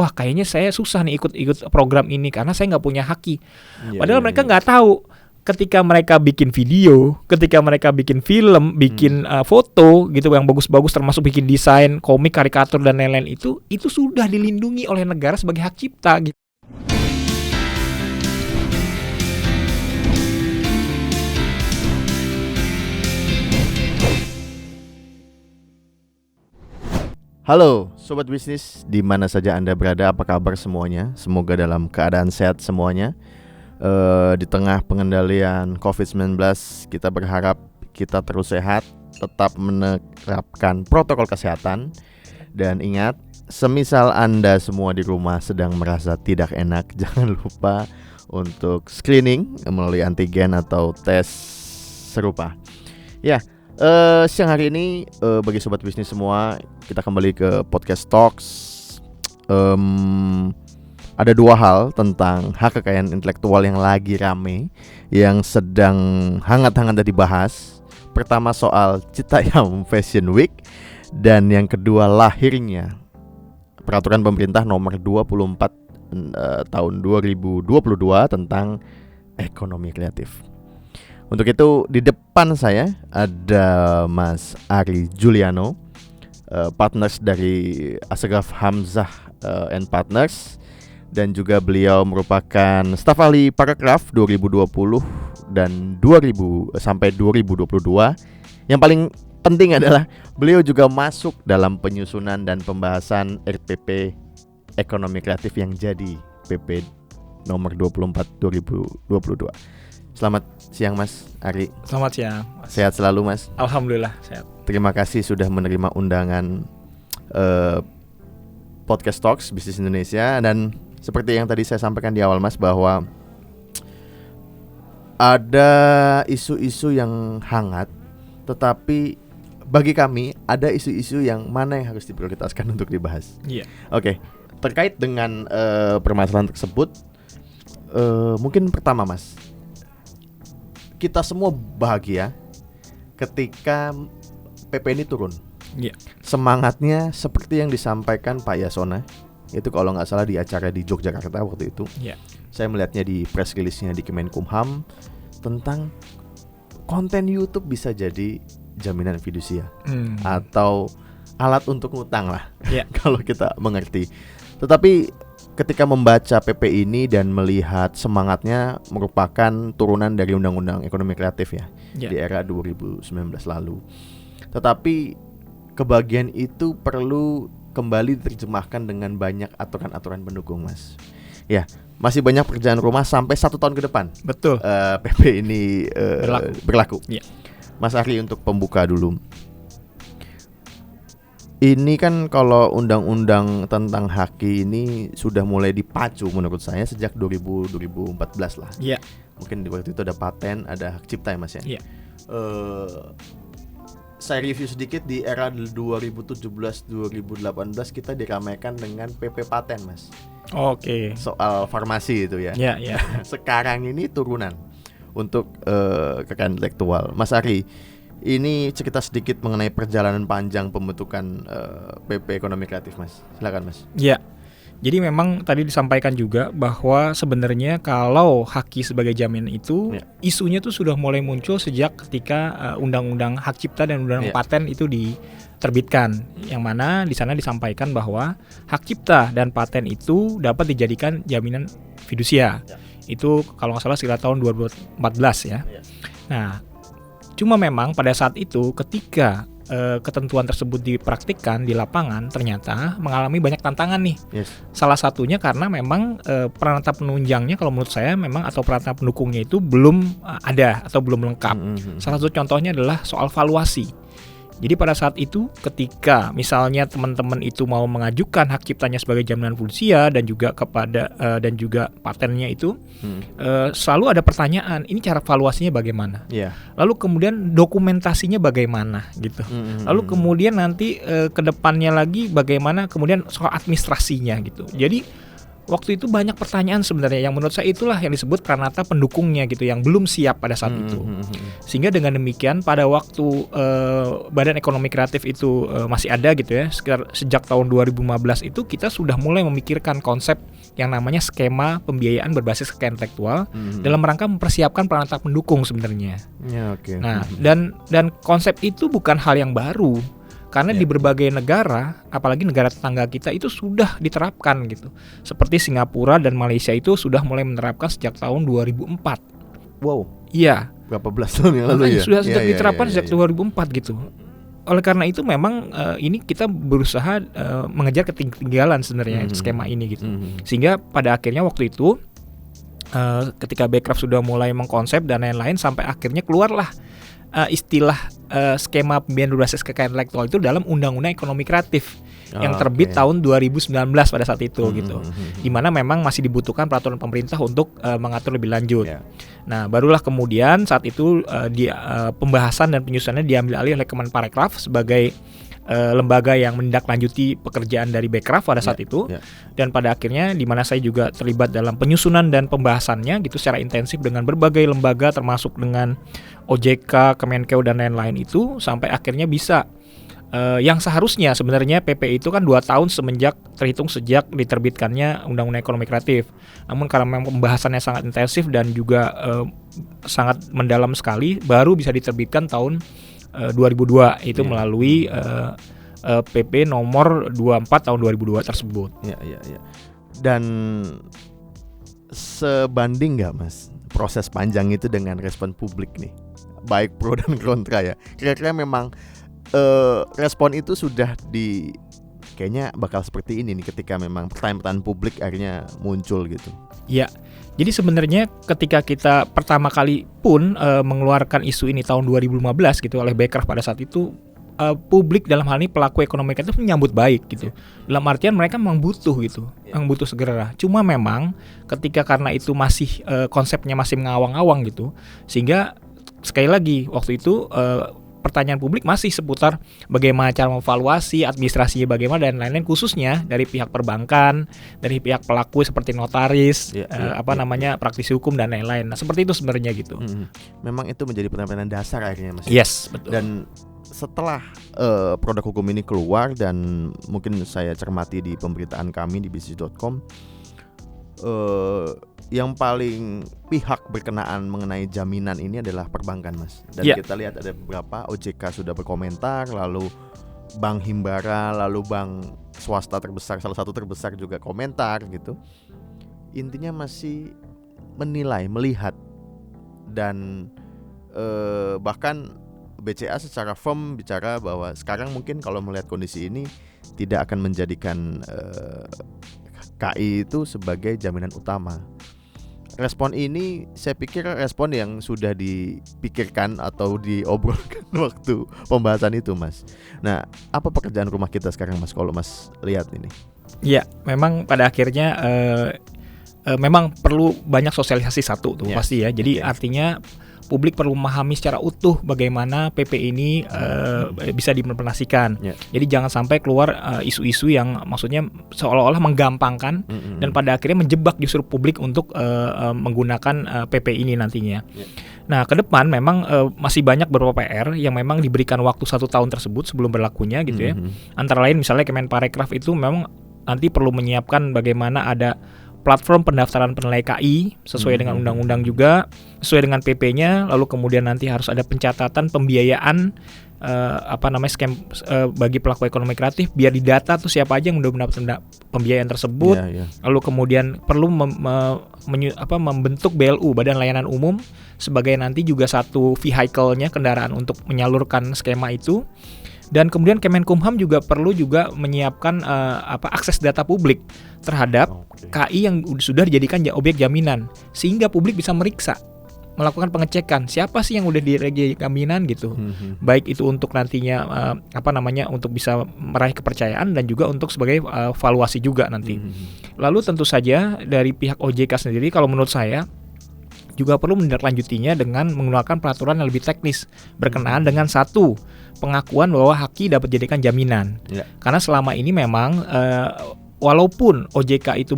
wah kayaknya saya susah nih ikut program ini karena saya nggak punya haki. Padahal mereka iya. nggak tahu ketika mereka bikin video, ketika mereka bikin film, bikin foto gitu yang bagus-bagus, termasuk bikin desain, komik, karikatur dan lain-lain itu sudah dilindungi oleh negara sebagai hak cipta gitu. Halo Sobat Bisnis, di mana saja Anda berada, apa kabar semuanya? Semoga dalam keadaan sehat semuanya. Di tengah pengendalian COVID-19, kita berharap kita terus sehat, tetap menerapkan protokol kesehatan. Dan ingat, semisal Anda semua di rumah sedang merasa tidak enak, jangan lupa untuk screening melalui antigen atau tes serupa. Ya, siang hari ini bagi Sobat Bisnis semua, kita kembali ke Podcast Talks. Ada dua hal tentang hak kekayaan intelektual yang lagi rame, yang sedang hangat-hangat dibahas. Pertama soal Citayam Fashion Week, dan yang kedua lahirnya Peraturan Pemerintah Nomor 24 tahun 2022 tentang ekonomi kreatif. Untuk itu di depan saya ada Mas Ari Juliano, partners dari Ashraf Hamzah and Partners, dan juga beliau merupakan staf ahli Paragraf 2020 dan 2000 sampai 2022. Yang paling penting adalah beliau juga masuk dalam penyusunan dan pembahasan RPP Ekonomi Kreatif yang jadi PP nomor 24 2022. Selamat siang Mas Ari. Selamat siang. Sehat selalu Mas. Alhamdulillah sehat. Terima kasih sudah menerima undangan Podcast Talks Bisnis Indonesia. Dan seperti yang tadi saya sampaikan di awal Mas, bahwa ada isu-isu yang hangat, tetapi bagi kami ada isu-isu yang mana yang harus diprioritaskan untuk dibahas. Iya. Oke, terkait dengan permasalahan tersebut, mungkin pertama Mas, kita semua bahagia ketika PP ini turun. Iya. Semangatnya seperti yang disampaikan Pak Yasona, itu kalau nggak salah di acara di Yogyakarta waktu itu. Iya. Saya melihatnya di press release-nya di Kemenkumham tentang konten YouTube bisa jadi jaminan fidusia atau alat untuk ngutang lah. Iya. Kalau kita mengerti. Tetapi ketika membaca PP ini dan melihat semangatnya merupakan turunan dari Undang-Undang Ekonomi Kreatif ya, di era 2019 lalu. Tetapi kebahagiaan itu perlu kembali diterjemahkan dengan banyak aturan-aturan pendukung Mas. Ya, masih banyak pekerjaan rumah sampai 1 tahun ke depan. Betul. PP ini berlaku. Ya. Mas Ari, untuk pembuka dulu. Ini kan kalau undang-undang tentang haki ini sudah mulai dipacu menurut saya sejak 2014 lah. Iya. Mungkin di waktu itu ada paten, ada hak cipta ya Mas ya. Iya. Saya review sedikit, di era 2017-2018 kita diramaikan dengan PP paten Mas. Oke. Soal farmasi itu ya. Iya, iya. Sekarang ini turunan untuk kekayaan intelektual. Mas Ari, ini cerita sedikit mengenai perjalanan panjang pembentukan PP Ekonomi Kreatif Mas. Silakan Mas. Iya. Jadi memang tadi disampaikan juga bahwa sebenarnya kalau haki sebagai jaminan itu isunya tuh sudah mulai muncul sejak ketika undang-undang hak cipta dan undang-undang paten itu diterbitkan, yang mana di sana disampaikan bahwa hak cipta dan paten itu dapat dijadikan jaminan fidusia. Itu kalau nggak salah sekitar tahun 2014 ya. Nah, cuma memang pada saat itu ketika ketentuan tersebut dipraktikkan di lapangan ternyata mengalami banyak tantangan nih. Salah satunya karena memang peralatan penunjangnya kalau menurut saya memang, atau peralatan pendukungnya itu belum ada atau belum lengkap. Salah satu contohnya adalah soal valuasi. Jadi pada saat itu ketika misalnya teman-teman itu mau mengajukan hak ciptanya sebagai jaminan fidusia dan juga kepada dan juga patennya itu selalu ada pertanyaan, ini cara valuasinya bagaimana? Lalu kemudian dokumentasinya bagaimana gitu. Lalu kemudian nanti ke depannya lagi bagaimana kemudian soal administrasinya gitu. Jadi waktu itu banyak pertanyaan sebenarnya yang menurut saya itulah yang disebut pranata pendukungnya gitu, yang belum siap pada saat itu. Sehingga dengan demikian pada waktu Badan Ekonomi Kreatif itu masih ada gitu ya, sekitar sejak tahun 2015 itu kita sudah mulai memikirkan konsep yang namanya skema pembiayaan berbasis kekayaan intelektual dalam rangka mempersiapkan pranata pendukung sebenarnya. Ya, okay. Nah, dan konsep itu bukan hal yang baru. Karena di berbagai negara, apalagi negara tetangga kita itu sudah diterapkan gitu. Seperti Singapura dan Malaysia itu sudah mulai menerapkan sejak tahun 2004. Wow. Iya. Berapa belas tahun yang lalu ya? Sudah diterapkan sejak 2004 gitu. Oleh karena itu memang ini kita berusaha mengejar ketinggalan sebenarnya skema ini gitu. Sehingga pada akhirnya waktu itu ketika Bekraf sudah mulai mengkonsep dan lain-lain sampai akhirnya keluarlah istilah skema pembiayaan berbasis kekayaan intelektual itu dalam Undang-Undang Ekonomi Kreatif yang terbit tahun 2019 pada saat itu gitu. Di mana memang masih dibutuhkan peraturan pemerintah untuk mengatur lebih lanjut. Nah, barulah kemudian saat itu pembahasan dan penyusunannya diambil alih oleh Kemenparekraf sebagai lembaga yang menindaklanjuti pekerjaan dari Bekraf pada saat itu. Dan pada akhirnya di mana saya juga terlibat dalam penyusunan dan pembahasannya gitu secara intensif dengan berbagai lembaga termasuk dengan OJK, Kemenkeu dan lain-lain itu sampai akhirnya bisa yang seharusnya sebenarnya PP itu kan 2 tahun terhitung sejak diterbitkannya Undang-Undang Ekonomi Kreatif. Namun karena memang pembahasannya sangat intensif dan juga sangat mendalam sekali, baru bisa diterbitkan tahun 2002 itu melalui PP nomor 24 tahun 2002 tersebut. Iya. Dan sebanding nggak Mas proses panjang itu dengan respon publik nih, baik pro dan kontra ya? Kira-kira memang respon itu sudah kayaknya bakal seperti ini nih ketika memang pertanyaan publik akhirnya muncul gitu. Iya. Jadi sebenarnya ketika kita pertama kali pun mengeluarkan isu ini tahun 2015 gitu oleh Bekraf pada saat itu, publik dalam hal ini pelaku ekonomi kreatif menyambut baik gitu. Dalam artian mereka memang butuh gitu, yang butuh segera. Cuma memang ketika karena itu masih konsepnya masih mengawang-awang gitu, sehingga sekali lagi waktu itu pertanyaan publik masih seputar bagaimana cara mengevaluasi, administrasinya bagaimana dan lain-lain, khususnya dari pihak perbankan, dari pihak pelaku seperti notaris, praktisi hukum dan lain-lain. Nah, seperti itu sebenarnya gitu. Memang itu menjadi pertanyaan dasar akhirnya Mas. Yes, betul. Dan setelah produk hukum ini keluar dan mungkin saya cermati di pemberitaan kami di bisnis.com, yang paling pihak berkenaan mengenai jaminan ini adalah perbankan Mas. Dan kita lihat ada beberapa, OJK sudah berkomentar, lalu Bank Himbara, lalu bank swasta terbesar, salah satu terbesar juga komentar gitu. Intinya masih menilai, melihat, dan bahkan BCA secara firm bicara bahwa sekarang mungkin kalau melihat kondisi ini tidak akan menjadikan KI itu sebagai jaminan utama. Respon ini saya pikir respon yang sudah dipikirkan atau diobrolkan waktu pembahasan itu Mas. Nah, apa pekerjaan rumah kita sekarang Mas kalau Mas lihat ini? Ya, memang pada akhirnya memang perlu banyak sosialisasi satu tuh pasti ya. Jadi artinya publik perlu memahami secara utuh bagaimana PP ini bisa diimplementasikan. Jadi jangan sampai keluar isu-isu yang maksudnya seolah-olah menggampangkan dan pada akhirnya menjebak justru publik untuk menggunakan PP ini nantinya. Nah, ke depan memang masih banyak beberapa PR yang memang diberikan waktu 1 tahun tersebut sebelum berlakunya gitu ya. Antara lain misalnya Kemenparekraf itu memang nanti perlu menyiapkan bagaimana ada platform pendaftaran penilai KI sesuai dengan undang-undang juga, sesuai dengan PP-nya, lalu kemudian nanti harus ada pencatatan pembiayaan skema bagi pelaku ekonomi kreatif biar didata tuh siapa aja yang udah mendapat pembiayaan tersebut. Lalu kemudian perlu membentuk BLU, Badan Layanan Umum, sebagai nanti juga satu vehicle-nya, kendaraan untuk menyalurkan skema itu. Dan kemudian Kemenkumham juga perlu menyiapkan akses data publik terhadap KI yang sudah dijadikan objek jaminan, sehingga publik bisa meriksa, melakukan pengecekan siapa sih yang udah dijadikan jaminan gitu. Baik itu untuk nantinya untuk bisa meraih kepercayaan dan juga untuk sebagai valuasi juga nanti. Lalu tentu saja dari pihak OJK sendiri kalau menurut saya juga perlu menindaklanjutinya dengan menggunakan peraturan yang lebih teknis berkenaan dengan pengakuan bahwa haki dapat dijadikan jaminan. Karena selama ini memang walaupun OJK itu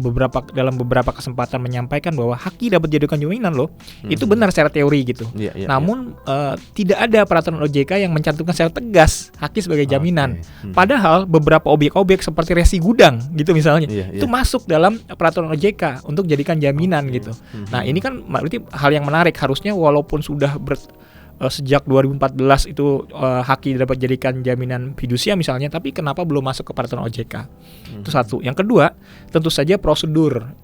dalam beberapa kesempatan menyampaikan bahwa haki dapat dijadikan jaminan loh, itu benar secara teori gitu. Namun tidak ada peraturan OJK yang mencantumkan secara tegas haki sebagai jaminan. Padahal beberapa objek-objek seperti resi gudang gitu misalnya, itu masuk dalam peraturan OJK untuk jadikan jaminan gitu. Nah ini kan berarti hal yang menarik, harusnya walaupun sudah sejak 2014 itu haki dapat jadikan jaminan fidusia misalnya, tapi kenapa belum masuk ke peraturan OJK? Itu satu. Yang kedua, tentu saja prosedur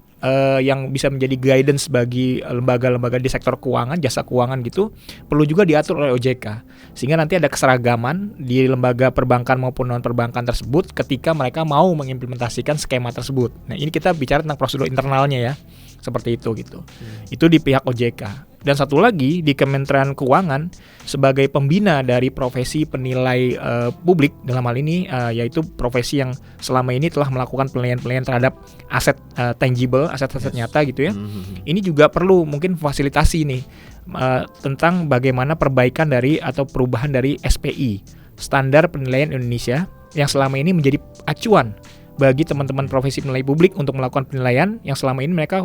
yang bisa menjadi guidance bagi lembaga-lembaga di sektor keuangan, jasa keuangan gitu, perlu juga diatur oleh OJK. Sehingga nanti ada keseragaman di lembaga perbankan maupun non-perbankan tersebut ketika mereka mau mengimplementasikan skema tersebut. Nah ini kita bicara tentang prosedur internalnya ya, seperti itu gitu. Itu di pihak OJK. Dan satu lagi di Kementerian Keuangan sebagai pembina dari profesi penilai publik dalam hal ini yaitu profesi yang selama ini telah melakukan penilaian-penilaian terhadap aset tangible, aset-aset nyata gitu ya. Ini juga perlu mungkin fasilitasi nih tentang bagaimana perbaikan dari atau perubahan dari SPI, Standar Penilaian Indonesia, yang selama ini menjadi acuan bagi teman-teman profesi penilai publik untuk melakukan penilaian yang selama ini mereka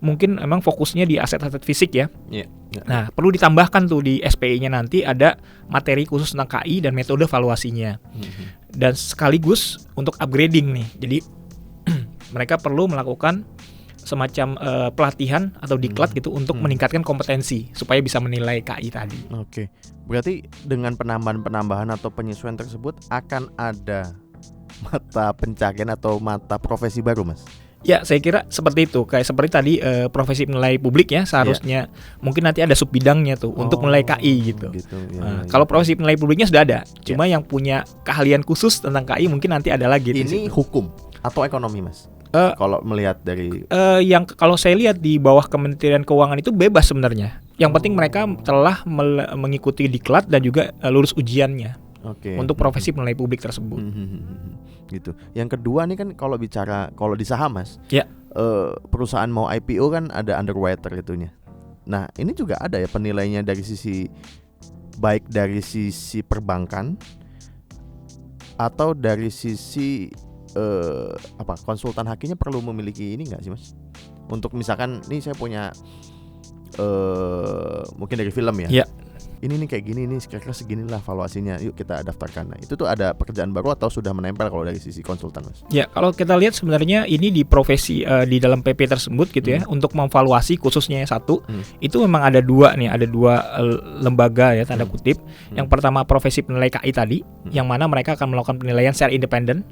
mungkin emang fokusnya di aset-aset fisik ya. Nah, perlu ditambahkan tuh di SPI-nya nanti ada materi khusus tentang KI dan metode valuasinya. Dan sekaligus untuk upgrading nih. Jadi mereka perlu melakukan semacam pelatihan atau diklat gitu untuk meningkatkan kompetensi supaya bisa menilai KI tadi. Oke. Berarti dengan penambahan atau penyesuaian tersebut akan ada mata pencarian atau mata profesi baru, Mas? Ya, saya kira seperti itu. Kayak seperti tadi profesi penilai publik ya, seharusnya mungkin nanti ada sub bidangnya tuh untuk menilai KI gitu. Kalau profesi penilai publiknya sudah ada, cuma yang punya keahlian khusus tentang KI mungkin nanti ada lagi. Ini hukum atau ekonomi, Mas? Kalau melihat dari yang kalau saya lihat di bawah Kementerian Keuangan itu bebas sebenarnya. Yang penting mereka telah mengikuti diklat dan juga lulus ujiannya. Untuk profesi penilai publik tersebut. Gitu. Yang kedua nih kan kalau di saham, Mas, perusahaan mau IPO kan ada underwriter itunya. Nah ini juga ada ya penilainya dari sisi baik dari sisi perbankan atau dari sisi konsultan hakinya perlu memiliki ini nggak sih, Mas? Untuk misalkan nih saya punya mungkin dari film ya. Ini nih kayak gini nih, kira-kira segini lah valuasinya, yuk kita daftarkan. Nah itu tuh ada pekerjaan baru atau sudah menempel kalau dari sisi konsultan, Mas? Ya, kalau kita lihat sebenarnya ini di profesi di dalam PP tersebut gitu ya, untuk memvaluasi khususnya satu, itu memang ada dua lembaga ya tanda kutip. Yang pertama profesi penilai KI tadi, yang mana mereka akan melakukan penilaian secara independen.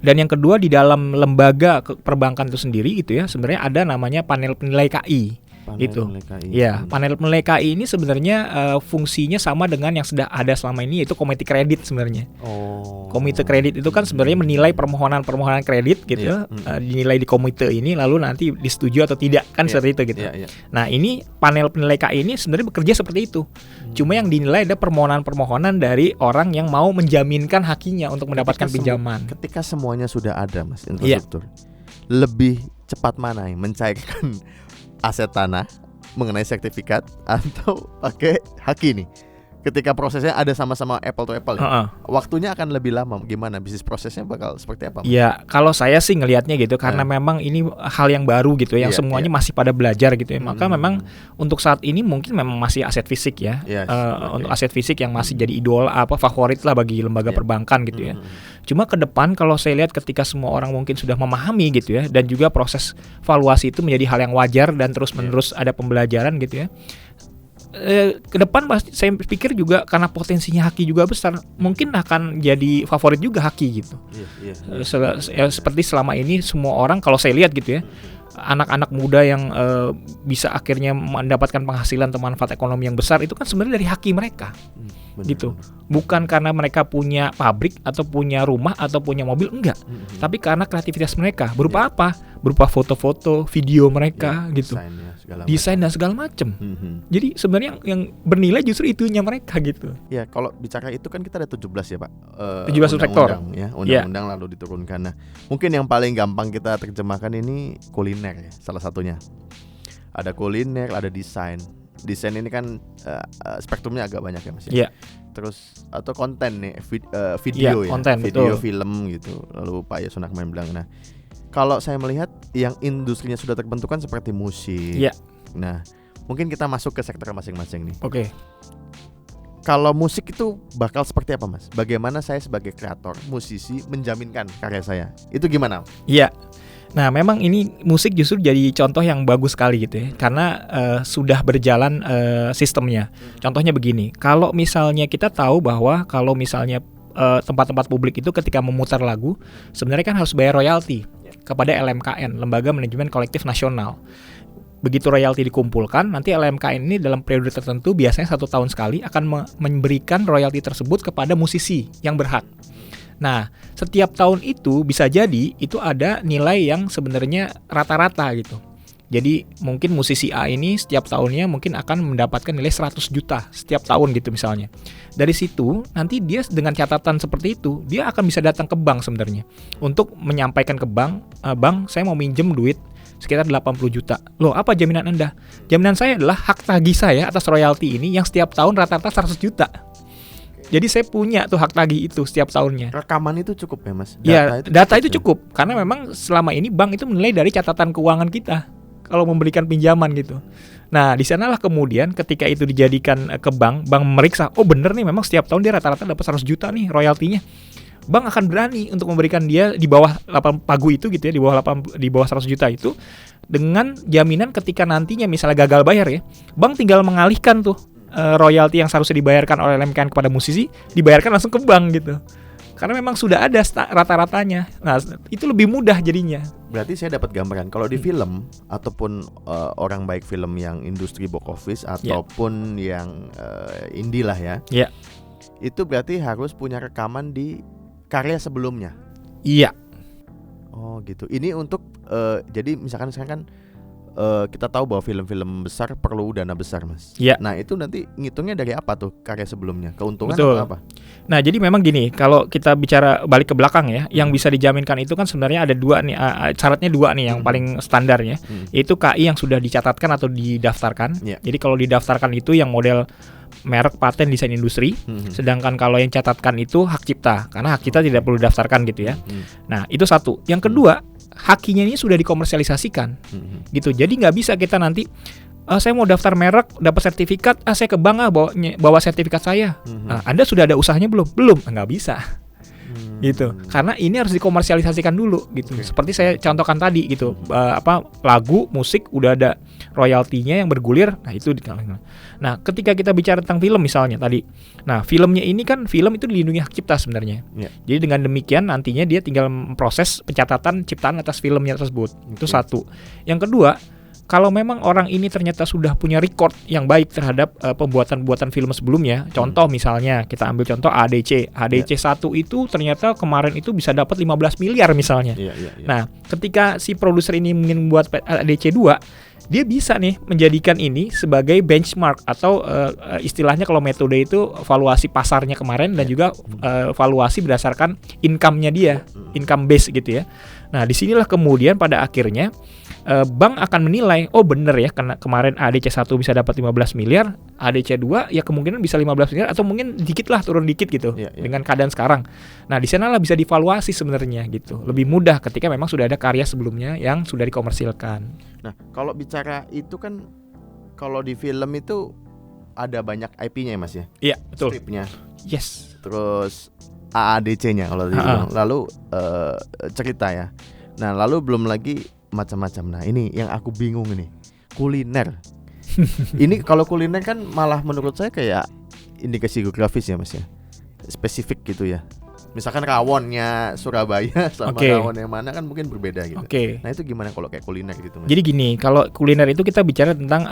Dan yang kedua di dalam lembaga perbankan itu sendiri gitu ya, sebenarnya ada namanya panel penilai KI. Gitu. Ya, panel penilai KI ini sebenarnya fungsinya sama dengan yang sudah ada selama ini, yaitu komite kredit sebenarnya. Komite kredit itu kan sebenarnya menilai permohonan kredit gitu, dinilai di komite ini lalu nanti disetujui atau tidak kan seperti itu gitu. Nah, ini panel penilai KI ini sebenarnya bekerja seperti itu. Cuma yang dinilai ada permohonan-permohonan dari orang yang mau menjaminkan hakinya untuk mendapatkan pinjaman. Ketika semuanya sudah ada, Mas, infrastruktur. Lebih cepat mana yang mencairkan aset tanah mengenai sertifikat atau pakai haki nih? Ketika prosesnya ada sama-sama apple to apple ya? Waktunya akan lebih lama. Gimana bisnis prosesnya bakal seperti apa? Ya kalau saya sih ngelihatnya gitu, karena memang ini hal yang baru gitu, yang semuanya masih pada belajar gitu ya. Maka memang untuk saat ini mungkin memang masih aset fisik ya. Untuk aset fisik yang masih jadi idola favorit lah bagi lembaga perbankan gitu ya. Cuma ke depan kalau saya lihat ketika semua orang mungkin sudah memahami gitu ya, dan juga proses valuasi itu menjadi hal yang wajar dan terus-menerus ada pembelajaran gitu ya. Ke depan saya pikir juga karena potensinya haki juga besar, mungkin akan jadi favorit juga haki gitu. Seperti selama ini semua orang kalau saya lihat gitu ya, anak-anak muda yang bisa akhirnya mendapatkan penghasilan atau manfaat ekonomi yang besar itu kan sebenarnya dari haki mereka. Gitu. Bukan karena mereka punya pabrik atau punya rumah atau punya mobil, enggak. Tapi karena kreativitas mereka. Berupa apa? Berupa foto-foto, video mereka gitu. Desain dan segala macam. Jadi sebenarnya yang bernilai justru itunya mereka gitu. Ya, kalau bicara itu kan kita ada 17 ya, Pak. 17 subsektor ya, undang-undang lalu diturunkan. Nah, mungkin yang paling gampang kita terjemahkan ini kuliner ya, salah satunya. Ada kuliner, ada desain. Desain ini kan spektrumnya agak banyak ya, Mas ya. Terus atau konten nih, video ya, konten, video betul. film gitu. Lalu Pak Yasunakman bilang, nah kalau saya melihat yang industrinya sudah terbentuk kan seperti musik. Iya. Nah, mungkin kita masuk ke sektor masing-masing nih. Oke. Kalau musik itu bakal seperti apa, Mas? Bagaimana saya sebagai kreator, musisi menjaminkan karya saya? Itu gimana? Iya. Nah, memang ini musik justru jadi contoh yang bagus sekali gitu ya. Karena sudah berjalan sistemnya. Contohnya begini, kalau misalnya kita tahu bahwa kalau misalnya tempat-tempat publik itu ketika memutar lagu, sebenarnya kan harus bayar royalti kepada LMKN, Lembaga Manajemen Kolektif Nasional. Begitu royalti dikumpulkan, nanti LMKN ini dalam periode tertentu, biasanya 1 tahun sekali, akan memberikan royalti tersebut kepada musisi yang berhak. Nah, setiap tahun itu bisa jadi itu ada nilai yang sebenarnya rata-rata gitu. Jadi mungkin musisi A ini setiap tahunnya mungkin akan mendapatkan nilai 100 juta setiap tahun gitu misalnya. Dari situ nanti dia dengan catatan seperti itu, dia akan bisa datang ke bank sebenarnya untuk menyampaikan ke bank, "Bang, saya mau minjem duit sekitar 80 juta. Loh, apa jaminan Anda?" Jaminan saya adalah hak tagih saya atas royalti ini yang setiap tahun rata-rata 100 juta. Jadi saya punya tuh hak tagih itu setiap tahunnya. Rekaman itu cukup ya, Mas? Data itu cukup. Karena memang selama ini bank itu menilai dari catatan keuangan kita kalau memberikan pinjaman gitu. Nah, di sanalah kemudian ketika itu dijadikan ke bank meriksa, oh bener nih memang setiap tahun dia rata-rata dapat 100 juta nih royaltinya. Bank akan berani untuk memberikan dia di bawah 8 pagu itu gitu ya, di bawah 100 juta itu dengan jaminan ketika nantinya misalnya gagal bayar ya, bank tinggal mengalihkan tuh royalti yang seharusnya dibayarkan oleh LMKN kepada musisi dibayarkan langsung ke bank gitu. Karena memang sudah ada rata-ratanya. Nah, itu lebih mudah jadinya. Berarti saya dapat gambaran kalau di film ataupun orang baik film yang industri box office ataupun yang indie lah ya. Iya. Itu berarti harus punya rekaman di karya sebelumnya. Iya. Oh gitu. Ini untuk jadi misalkan sekarang kan kita tahu bahwa film-film besar perlu dana besar, Mas. Iya. Nah itu nanti ngitungnya dari apa tuh karya sebelumnya? Keuntungan Betul. atau apa? Nah jadi memang gini, kalau kita bicara balik ke belakang ya, yang bisa dijaminkan itu kan sebenarnya ada 2 nih, syaratnya 2 nih yang paling standar ya, yaitu KI yang sudah dicatatkan atau didaftarkan. Jadi kalau didaftarkan itu yang model merek, paten, desain industri, sedangkan kalau yang catatkan itu hak cipta, karena hak cipta tidak perlu didaftarkan gitu ya. Nah itu satu. Yang kedua, hakinya ini sudah dikomersialisasikan, gitu. Jadi nggak bisa kita nanti, saya mau daftar merek, dapat sertifikat, saya ke bank bawa sertifikat saya. Anda sudah ada usahanya belum? Belum, nggak bisa. Gitu. Karena ini harus dikomersialisasikan dulu gitu. Seperti saya contohkan tadi gitu. Lagu, musik udah ada royaltinya yang bergulir. Nah, itu Nah, ketika kita bicara tentang film misalnya tadi. Nah, filmnya ini kan film itu dilindungi hak cipta sebenarnya. Jadi dengan demikian nantinya dia tinggal proses pencatatan ciptaan atas filmnya tersebut. Itu satu. Yang kedua, kalau memang orang ini ternyata sudah punya record yang baik terhadap pembuatan film sebelumnya, contoh misalnya kita ambil contoh ADC 1 itu ternyata kemarin itu bisa dapat 15 miliar misalnya. Nah, ketika si produser ini ingin membuat ADC 2, dia bisa nih menjadikan ini sebagai benchmark atau istilahnya kalau metode itu valuasi pasarnya kemarin dan juga valuasi berdasarkan income-nya dia, income base gitu ya. Nah, disinilah kemudian pada akhirnya bank akan menilai, oh bener ya, karena kemarin ADC 1 bisa dapat 15 miliar, ADC 2 ya kemungkinan bisa 15 miliar atau mungkin dikit lah, turun dikit gitu dengan keadaan sekarang. Nah, di sanalah bisa divaluasi sebenarnya gitu. Lebih mudah ketika memang sudah ada karya sebelumnya yang sudah dikomersilkan. Nah, kalau bicara itu kan kalau di film itu ada banyak IP-nya ya, Mas ya? Iya, betul. Stripnya. Yes. Terus AADC-nya kalau dibilang. Lalu cerita ya. Nah, lalu belum lagi macam-macam. Nah, ini yang aku bingung ini. Kuliner. Ini kalau kuliner kan malah menurut saya kayak indikasi geografis ya, Mas ya. Spesifik gitu ya. Misalkan rawonnya Surabaya sama rawon yang mana kan mungkin berbeda gitu. Nah, itu gimana kalau kayak kuliner gitu, Mas? Jadi gini, kalau kuliner itu kita bicara tentang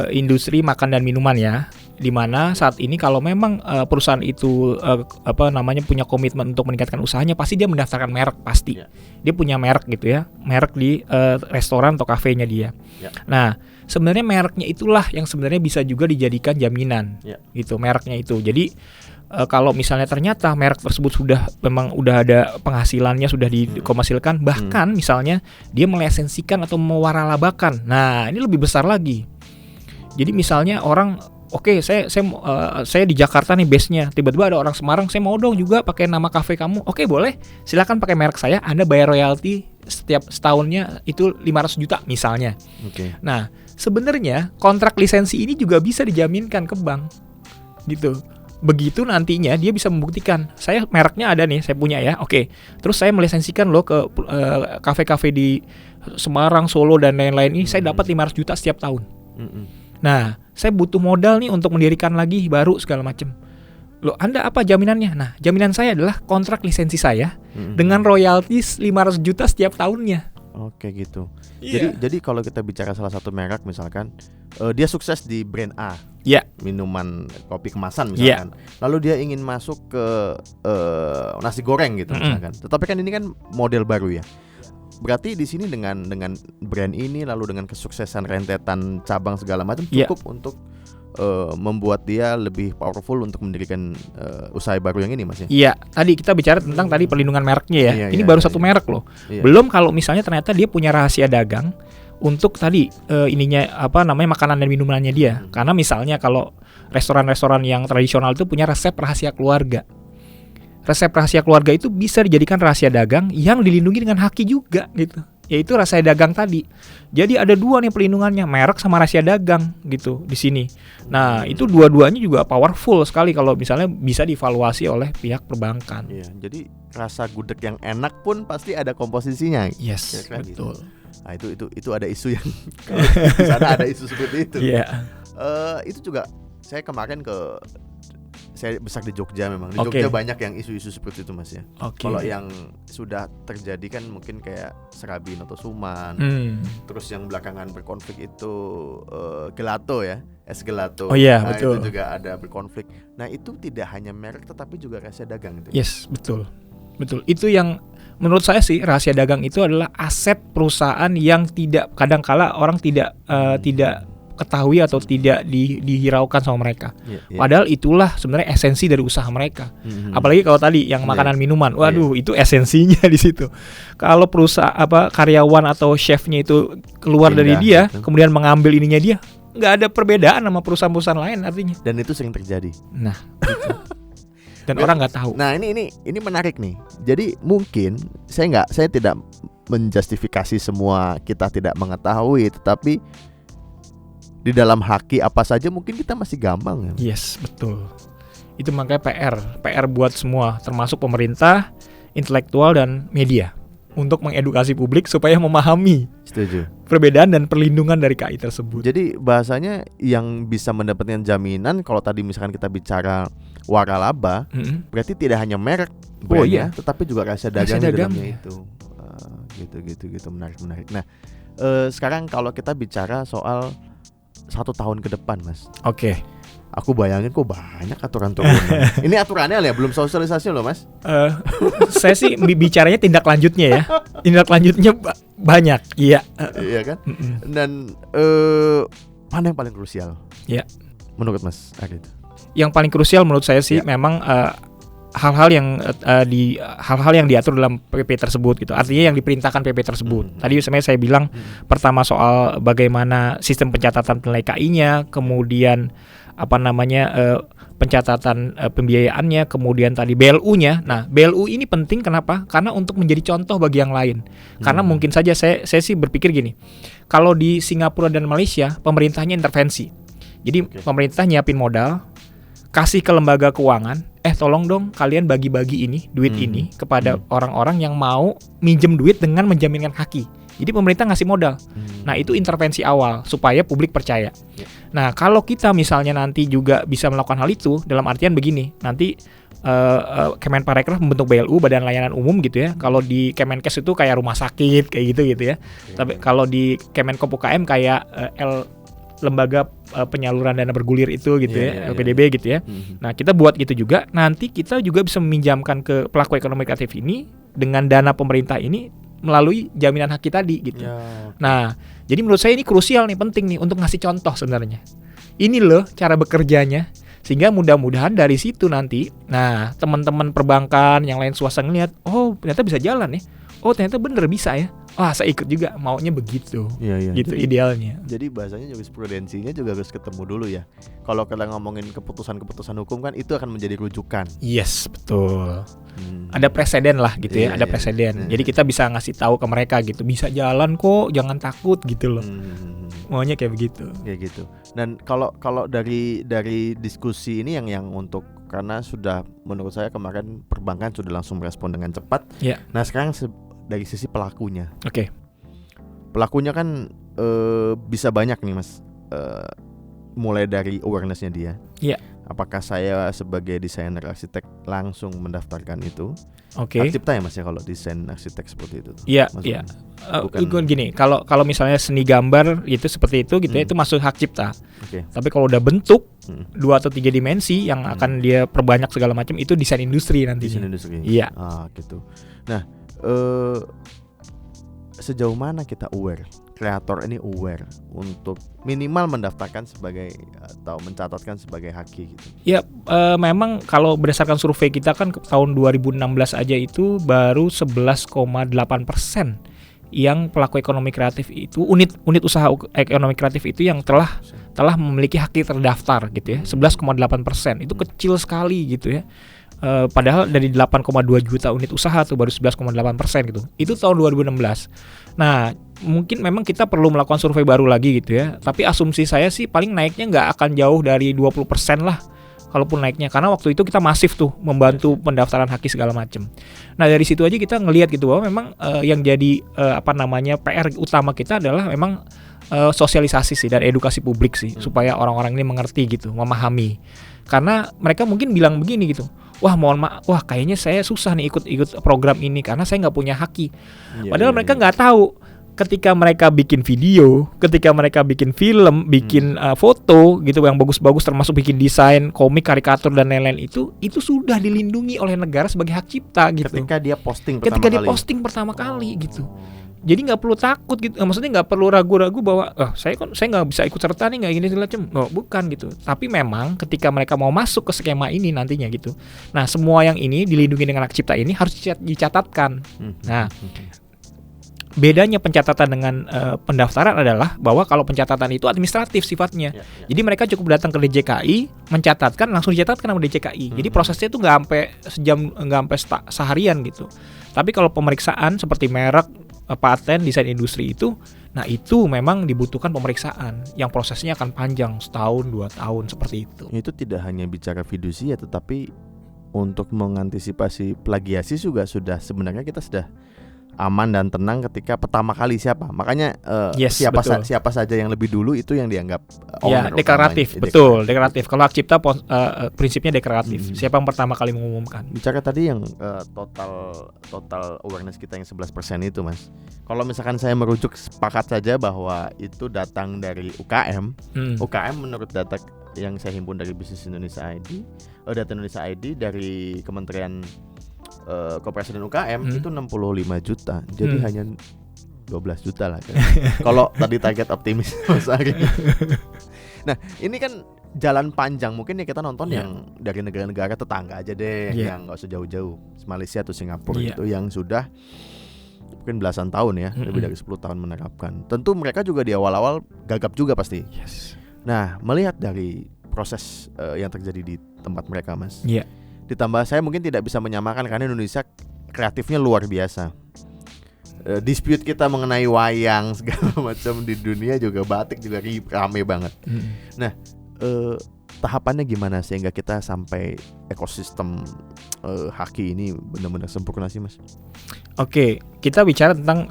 industri makan dan minuman ya. Di mana saat ini kalau memang perusahaan itu punya komitmen untuk meningkatkan usahanya, pasti dia mendaftarkan merek pasti. Dia punya merek gitu ya, merek di restoran atau kafenya dia. Nah, sebenarnya mereknya itulah yang sebenarnya bisa juga dijadikan jaminan, gitu mereknya itu. Jadi kalau misalnya ternyata merek tersebut sudah ada penghasilannya, sudah dikomersilkan, bahkan misalnya dia melisensikan atau mewaralabakan. Nah, ini lebih besar lagi. Jadi misalnya orang, oke, saya di Jakarta nih base-nya. Tiba-tiba ada orang Semarang, saya mau dong juga pakai nama kafe kamu. Oke, boleh. Silakan pakai merek saya, Anda bayar royalti setiap setahunnya itu 500 juta misalnya. Oke. Nah, sebenarnya kontrak lisensi ini juga bisa dijaminkan ke bank. Gitu. Begitu nantinya dia bisa membuktikan, saya mereknya ada nih, saya punya ya. Oke. Terus saya melisensikan loh ke kafe-kafe di Semarang, Solo dan lain-lain ini, saya dapat 500 juta setiap tahun. Nah, saya butuh modal nih untuk mendirikan lagi baru segala macam. Loh, Anda apa jaminannya? Nah, jaminan saya adalah kontrak lisensi saya dengan royalties 500 juta setiap tahunnya. Oke gitu. Iya. Jadi kalau kita bicara salah satu merek misalkan, dia sukses di brand A, minuman kopi kemasan misalkan. Lalu dia ingin masuk ke nasi goreng gitu misalkan. Tetapi kan ini kan model baru ya. Berarti di sini dengan brand ini lalu dengan kesuksesan rentetan cabang segala macam cukup untuk membuat dia lebih powerful untuk mendirikan usaha baru yang ini, Mas ya? Iya, tadi kita bicara tentang tadi perlindungan mereknya ya. Ini baru satu merek loh. Belum kalau misalnya ternyata dia punya rahasia dagang untuk tadi makanan dan minumannya dia. Karena misalnya kalau restoran-restoran yang tradisional itu punya resep rahasia keluarga. Resep rahasia keluarga itu bisa dijadikan rahasia dagang yang dilindungi dengan haki juga gitu. Yaitu rahasia dagang tadi. Jadi ada dua nih pelindungannya, merek sama rahasia dagang gitu di sini. Nah, itu dua-duanya juga powerful sekali kalau misalnya bisa dievaluasi oleh pihak perbankan. Iya, jadi rasa gudeg yang enak pun pasti ada komposisinya. Yes, betul. Gitu. Nah, itu ada isu yang di sana ada isu seperti itu. Iya. Itu juga saya kemarin saya besar di Jogja memang. Di Jogja banyak yang isu-isu seperti itu, Mas ya. Kalau yang sudah terjadi kan mungkin kayak Serabin atau Suman. Terus yang belakangan berkonflik itu gelato ya, es gelato. Oh iya, nah, betul. Itu juga ada berkonflik. Nah, itu tidak hanya merek tetapi juga rahasia dagang gitu. Yes, betul. Betul. Itu yang menurut saya sih rahasia dagang itu adalah aset perusahaan yang tidak kadangkala orang tidak ketahui atau tidak dihiraukan sama mereka. Padahal itulah sebenarnya esensi dari usaha mereka. Apalagi kalau tadi yang makanan minuman, waduh itu esensinya di situ. Kalau perusahaan karyawan atau chefnya itu keluar dari dia, kemudian mengambil ininya dia, nggak ada perbedaan sama perusahaan-perusahaan lain artinya. Dan itu sering terjadi. Nah, gitu. Dan orang nggak tahu. Nah ini menarik nih. Jadi mungkin saya tidak menjustifikasi semua kita tidak mengetahui, tetapi di dalam haki apa saja mungkin kita masih gampang. Yes, betul. Itu makanya PR buat semua, termasuk pemerintah, intelektual dan media, untuk mengedukasi publik supaya memahami perbedaan dan perlindungan dari KI tersebut. Jadi bahasanya yang bisa mendapatkan jaminan kalau tadi misalkan kita bicara waralaba, berarti tidak hanya merek brandnya, tetapi juga rahasia dagang di dalamnya itu. Gitu menarik. Nah, sekarang kalau kita bicara soal 1 tahun ke depan, Mas. Oke. Aku bayangin kok banyak aturan-aturan. Ini aturannya ya belum sosialisasi loh, Mas. Saya sih bicaranya tindak lanjutnya ya. Tindak lanjutnya banyak. Iya. Iya kan? Dan mana yang paling krusial? Iya. Menurut Mas Arid? Yang paling krusial menurut saya sih memang hal-hal yang diatur dalam PP tersebut gitu. Artinya yang diperintahkan PP tersebut. Tadi sebenarnya saya bilang pertama soal bagaimana sistem pencatatan nilai KI-nya, kemudian pencatatan pembiayaannya, kemudian tadi BLU-nya. Nah, BLU ini penting kenapa? Karena untuk menjadi contoh bagi yang lain. Karena mungkin saja saya sih berpikir gini. Kalau di Singapura dan Malaysia, pemerintahnya intervensi. Jadi pemerintah nyiapin modal, kasih ke lembaga keuangan, tolong dong kalian bagi-bagi duit ini kepada orang-orang yang mau minjem duit dengan menjaminkan haki. Jadi pemerintah ngasih modal. Nah, itu intervensi awal supaya publik percaya. Nah, kalau kita misalnya nanti juga bisa melakukan hal itu, dalam artian begini, nanti Kemenparekraf membentuk BLU, Badan Layanan Umum gitu ya. Kalau di Kemenkes itu kayak rumah sakit kayak gitu ya. Tapi kalau di Kemenkop UKM kayak lembaga penyaluran dana bergulir itu gitu LPDB gitu ya. Nah, kita buat gitu juga. Nanti kita juga bisa meminjamkan ke pelaku ekonomi kreatif ini dengan dana pemerintah ini melalui jaminan haki tadi gitu. Nah, jadi menurut saya ini krusial nih, penting nih untuk ngasih contoh sebenarnya. Ini loh cara bekerjanya. Sehingga mudah-mudahan dari situ nanti, nah teman-teman perbankan yang lain swasta ngeliat, oh ternyata bisa jalan ya. Oh ternyata bener bisa ya. saya ikut juga, maunya begitu. Iya. Gitu Jadi, idealnya. Jadi bahasanya jurisprudensinya juga harus ketemu dulu ya. Kalau kita ngomongin keputusan-keputusan hukum kan itu akan menjadi rujukan. Yes, betul. Ada preseden lah gitu ya, ada preseden. Jadi kita bisa ngasih tahu ke mereka gitu, bisa jalan kok, jangan takut gitu loh. Maunya kayak begitu. Kayak gitu. Dan kalau dari diskusi ini yang untuk, karena sudah menurut saya kemarin perbankan sudah langsung merespon dengan cepat. Yeah. Nah sekarang dari sisi pelakunya. Oke. Pelakunya kan bisa banyak nih Mas. Mulai dari awarenessnya dia. Iya. Apakah saya sebagai desainer arsitek langsung mendaftarkan itu? Oke. Hak cipta ya Mas ya kalau desain arsitek seperti itu. Iya. Gini, kalau misalnya seni gambar itu seperti itu gitu ya, itu masuk hak cipta. Okay. Tapi kalau udah bentuk 2 atau 3 dimensi yang akan dia perbanyak segala macam, itu desain industri nanti. Desain industri. Iya. Gitu. Nah, sejauh mana kita aware? Kreator ini aware untuk minimal mendaftarkan sebagai atau mencatatkan sebagai haki gitu. Ya, memang kalau berdasarkan survei kita kan tahun 2016 aja itu baru 11,8% yang pelaku ekonomi kreatif itu, unit usaha ekonomi kreatif itu yang telah memiliki haki terdaftar gitu ya. 11,8%. Itu kecil sekali gitu ya. Padahal dari 8,2 juta unit usaha tuh baru 11,8% gitu. Itu tahun 2016. Nah, mungkin memang kita perlu melakukan survei baru lagi gitu ya. Tapi asumsi saya sih paling naiknya nggak akan jauh dari 20% lah, kalaupun naiknya. Karena waktu itu kita masif tuh membantu pendaftaran haki segala macam. Nah dari situ aja kita ngelihat gitu bahwa memang yang jadi PR utama kita adalah memang sosialisasi sih dan edukasi publik sih, supaya orang-orang ini mengerti gitu, memahami. Karena mereka mungkin bilang begini gitu, wah kayaknya saya susah nih ikut program ini karena saya nggak punya haki. Padahal mereka nggak tahu ketika mereka bikin video, ketika mereka bikin film, bikin foto gitu yang bagus-bagus, termasuk bikin desain, komik, karikatur dan lain-lain, itu sudah dilindungi oleh negara sebagai hak cipta gitu. Ketika dia posting pertama kali gitu. Jadi nggak perlu takut gitu, maksudnya nggak perlu ragu-ragu bahwa saya nggak bisa ikut serta nih, nggak gini segala macam. Bukan gitu. Tapi memang ketika mereka mau masuk ke skema ini nantinya gitu, nah semua yang ini dilindungi dengan hak cipta ini harus dicatatkan. Nah, bedanya pencatatan dengan pendaftaran adalah bahwa kalau pencatatan itu administratif sifatnya. Jadi mereka cukup datang ke DJKI, mencatatkan, langsung dicatatkan sama DJKI. Jadi prosesnya itu nggak sampai sejam, nggak sampai seharian gitu. Tapi kalau pemeriksaan seperti merek, paten, desain industri itu, nah itu memang dibutuhkan pemeriksaan yang prosesnya akan panjang, 1-2 tahun seperti itu. Itu tidak hanya bicara fidusia, tetapi untuk mengantisipasi plagiasi juga sebenarnya kita sudah aman dan tenang ketika pertama kali siapa. Makanya siapa saja yang lebih dulu itu yang dianggap owner. Deklaratif, betul, deklaratif. Kalau hak cipta prinsipnya deklaratif. Siapa yang pertama kali mengumumkan. Bicara tadi yang total awareness kita yang 11% itu Mas. Kalau misalkan saya merujuk sepakat saja bahwa itu datang dari UKM. UKM menurut data yang saya himpun dari Bisnis Indonesia ID, Data Indonesia ID dari Kementerian Koperasi dan UKM itu 65 juta. Jadi hanya 12 juta lah kan. Kalau tadi target optimis Mas Ari. Nah, ini kan jalan panjang. Mungkin ya kita nonton yang dari negara-negara tetangga aja deh, yang enggak usah jauh-jauh. Malaysia atau Singapura itu yang sudah mungkin belasan tahun ya, lebih dari 10 tahun menerapkan. Tentu mereka juga di awal-awal gagap juga pasti. Nah, melihat dari proses yang terjadi di tempat mereka Mas. Ditambah saya mungkin tidak bisa menyamakan karena Indonesia kreatifnya luar biasa. Dispute kita mengenai wayang segala macam di dunia juga, batik juga rame banget. Nah, tahapannya gimana sehingga kita sampai ekosistem haki ini benar-benar sempurna sih Mas? Oke, kita bicara tentang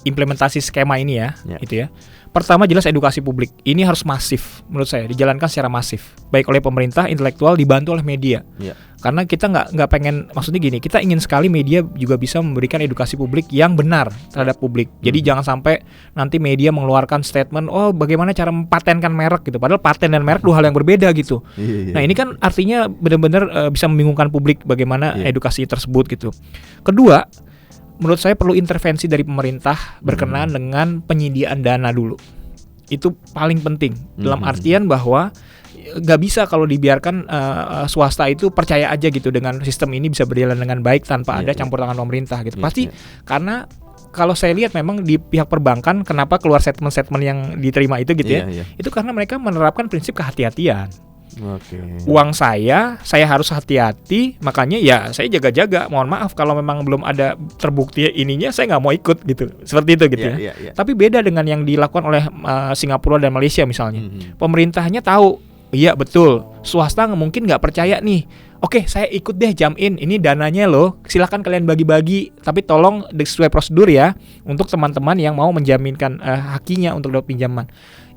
implementasi skema ini ya, gitu ya. Pertama jelas edukasi publik. Ini harus masif menurut saya, dijalankan secara masif, baik oleh pemerintah, intelektual, dibantu oleh media. Karena kita nggak pengen, maksudnya gini, kita ingin sekali media juga bisa memberikan edukasi publik yang benar terhadap publik. Jadi jangan sampai nanti media mengeluarkan statement, bagaimana cara mempatenkan merek gitu. Padahal paten dan merek dua hal yang berbeda gitu. Nah ini kan artinya benar-benar bisa membingungkan publik bagaimana edukasi tersebut gitu. Kedua, menurut saya perlu intervensi dari pemerintah berkenaan dengan penyediaan dana dulu. Itu paling penting. Dalam artian bahwa nggak bisa kalau dibiarkan swasta itu percaya aja gitu dengan sistem ini bisa berjalan dengan baik tanpa ada campur tangan pemerintah gitu. Pasti karena kalau saya lihat memang di pihak perbankan kenapa keluar statement-statement yang diterima itu gitu ya. Itu karena mereka menerapkan prinsip kehati-hatian. Uang saya harus hati-hati, makanya ya saya jaga-jaga. Mohon maaf kalau memang belum ada terbukti ininya, saya nggak mau ikut gitu. Seperti itu gitu ya. Tapi beda dengan yang dilakukan oleh Singapura dan Malaysia misalnya. Pemerintahnya tahu, iya betul, swasta mungkin nggak percaya nih. Oke, saya ikut deh Jam-in. Ini dananya loh, silakan kalian bagi-bagi. Tapi tolong sesuai prosedur ya, untuk teman-teman yang mau menjaminkan hakinya untuk dapat pinjaman.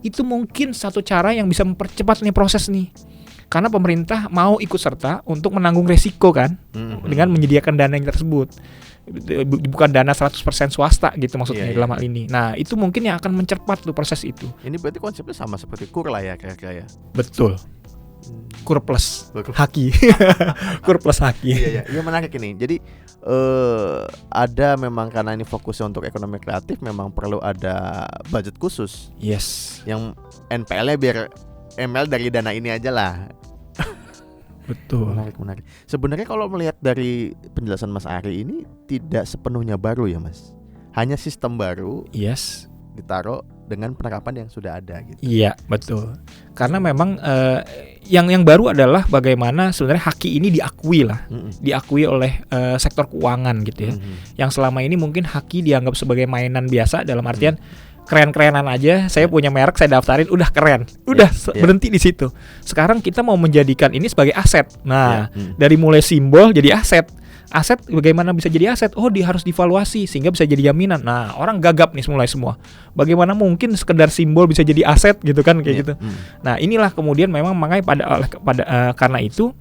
Itu mungkin satu cara yang bisa mempercepat nih proses nih. Karena pemerintah mau ikut serta untuk menanggung resiko kan, dengan menyediakan dana yang tersebut. Bukan dana 100% swasta gitu maksudnya dalam hal ini. Nah, itu mungkin yang akan mencepat tuh proses itu. Ini berarti konsepnya sama seperti KUR lah ya kira-kira ya. Betul. KUR plus haki. KUR plus haki. Iya menarik ini. Jadi ada memang karena ini fokusnya untuk ekonomi kreatif, memang perlu ada budget khusus. Yes. Yang NPL-nya biar ML dari dana ini aja lah. Betul. Menarik. Sebenarnya kalau melihat dari penjelasan Mas Ari ini tidak sepenuhnya baru ya Mas. Hanya sistem baru. Yes. Ditaruh dengan penerapan yang sudah ada gitu. Iya, betul. Karena memang yang baru adalah bagaimana sebenarnya haki ini diakui oleh sektor keuangan gitu ya. Yang selama ini mungkin haki dianggap sebagai mainan biasa dalam artian keren-kerenan aja, saya punya merek, saya daftarin, udah keren, berhenti di situ. Sekarang kita mau menjadikan ini sebagai aset. Nah, dari mulai simbol jadi aset. Aset bagaimana bisa jadi aset? Oh, dia harus divaluasi sehingga bisa jadi jaminan. Nah, orang gagap nih mulai semua. Bagaimana mungkin sekedar simbol bisa jadi aset gitu kan kayak gitu. Nah, inilah kemudian memang makanya karena itu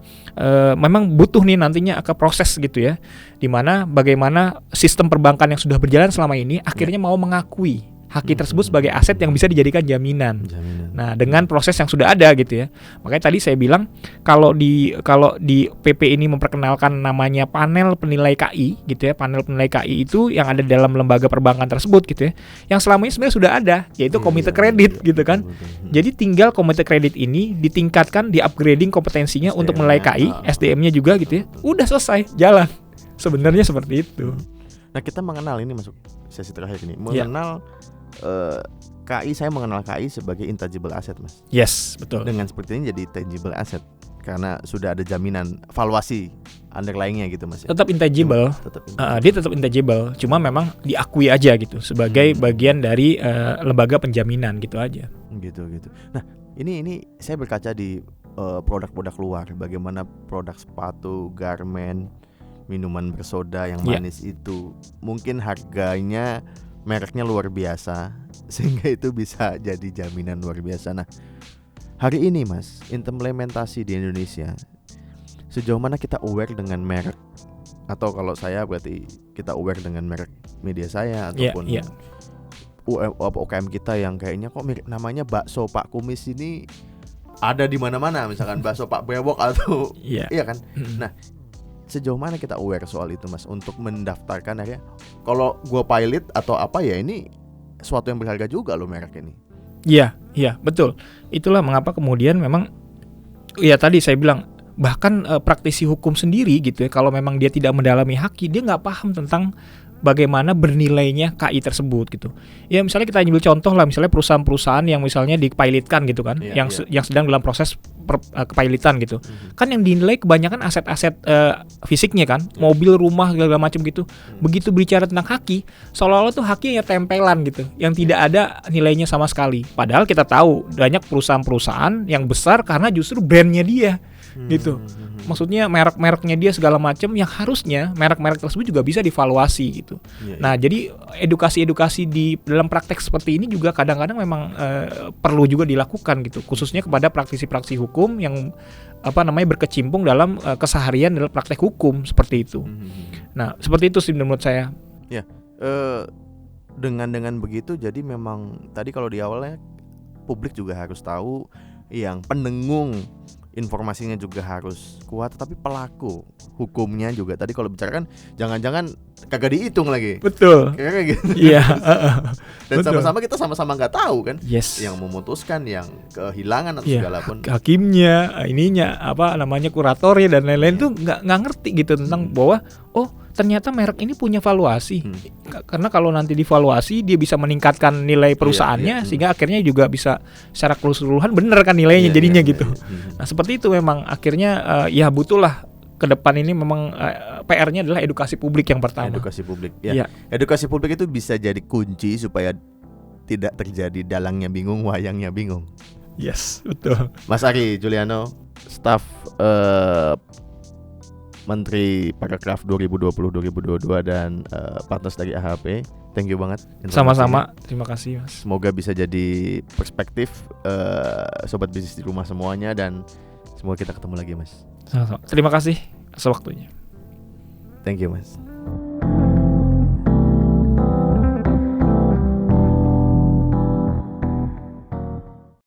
memang butuh nih nantinya ke proses gitu ya. Dimana bagaimana sistem perbankan yang sudah berjalan selama ini akhirnya mau mengakui haki tersebut sebagai aset yang bisa dijadikan jaminan. Nah, dengan proses yang sudah ada gitu ya. Makanya tadi saya bilang kalau di PP ini memperkenalkan namanya panel penilai KI gitu ya. Panel penilai KI itu yang ada dalam lembaga perbankan tersebut gitu ya. Yang selama ini sebenarnya sudah ada, yaitu komite kredit gitu kan. Jadi tinggal komite kredit ini ditingkatkan, di-upgrading kompetensinya untuk menilai KI, SDM-nya juga gitu ya. Udah selesai, jalan. Sebenarnya seperti itu. Nah, kita mengenal ini masuk sesi terakhir ini. Mengenal KI, saya mengenal KI sebagai intangible asset Mas. Yes, betul. Dengan seperti ini jadi tangible asset karena sudah ada jaminan valuasi underlying-nya gitu Mas. Tetap intangible. Dia tetap intangible, cuma memang diakui aja gitu sebagai bagian dari lembaga penjaminan gitu aja. Gitu. Nah, ini saya berkaca di produk-produk luar, bagaimana produk sepatu, garment, minuman bersoda yang manis itu mungkin harganya mereknya luar biasa sehingga itu bisa jadi jaminan luar biasa. Nah, hari ini Mas, implementasi di Indonesia sejauh mana kita aware dengan merek, atau kalau saya berarti kita aware dengan merek media saya ataupun UKM kita yang kayaknya kok mirip namanya bakso Pak Kumis ini ada di mana-mana, misalkan bakso Pak Brewok atau iya kan. Nah, sejauh mana kita aware soal itu Mas untuk mendaftarkan akhirnya kalau gua pilot atau apa ya ini suatu yang berharga juga loh merek ini. Iya betul. Itulah mengapa kemudian memang ya tadi saya bilang bahkan praktisi hukum sendiri gitu ya, kalau memang dia tidak mendalami haki, dia nggak paham tentang bagaimana bernilainya KI tersebut gitu. Ya misalnya kita ambil contoh lah, misalnya perusahaan-perusahaan yang misalnya dipilotkan gitu kan, yang sedang dalam proses kepilotan gitu. Kan yang dinilai kebanyakan aset-aset fisiknya kan, mobil, rumah, segala macam gitu. Begitu bicara tentang haki, seolah-olah tuh haki ya tempelan gitu, yang tidak ada nilainya sama sekali. Padahal kita tahu banyak perusahaan-perusahaan yang besar karena justru brandnya dia. Gitu. Maksudnya merek-mereknya dia segala macam yang harusnya merek-merek tersebut juga bisa divaluasi gitu. Nah, jadi edukasi-edukasi di dalam praktek seperti ini juga kadang-kadang memang perlu juga dilakukan gitu, khususnya kepada praktisi-praktisi hukum yang berkecimpung dalam keseharian dalam praktek hukum seperti itu. Nah, seperti itu sih menurut saya. Ya, dengan begitu jadi memang tadi kalau di awalnya publik juga harus tahu, yang pendengung informasinya juga harus kuat, tapi pelaku hukumnya juga tadi kalau bicara kan jangan-jangan kagak dihitung lagi. Betul. Kayak gitu. Iya. Dan sama-sama kita sama-sama nggak tahu kan. Yes. Yang memutuskan, yang kehilangan atau segala pun. Hakimnya, kuratornya dan lain-lain tuh nggak ngerti gitu tentang bahwa ternyata merek ini punya valuasi. Karena kalau nanti divaluasi dia bisa meningkatkan nilai perusahaannya, sehingga akhirnya juga bisa secara keseluruhan bener kan nilainya jadinya gitu. Nah seperti itu memang akhirnya ya butuhlah ke depan ini memang PR-nya adalah edukasi publik yang pertama. Edukasi publik ya. Edukasi publik itu bisa jadi kunci supaya tidak terjadi dalangnya bingung, wayangnya bingung. Yes, betul. Mas Ari Juliano, staf Menteri Parekraf 2020-2022 dan partners dari AHP. Thank you banget. Sama-sama, terima kasih Mas. Semoga bisa jadi perspektif sobat bisnis di rumah semuanya, dan semoga kita ketemu lagi Mas. Sama-sama. Terima kasih atas waktunya. Thank you Mas.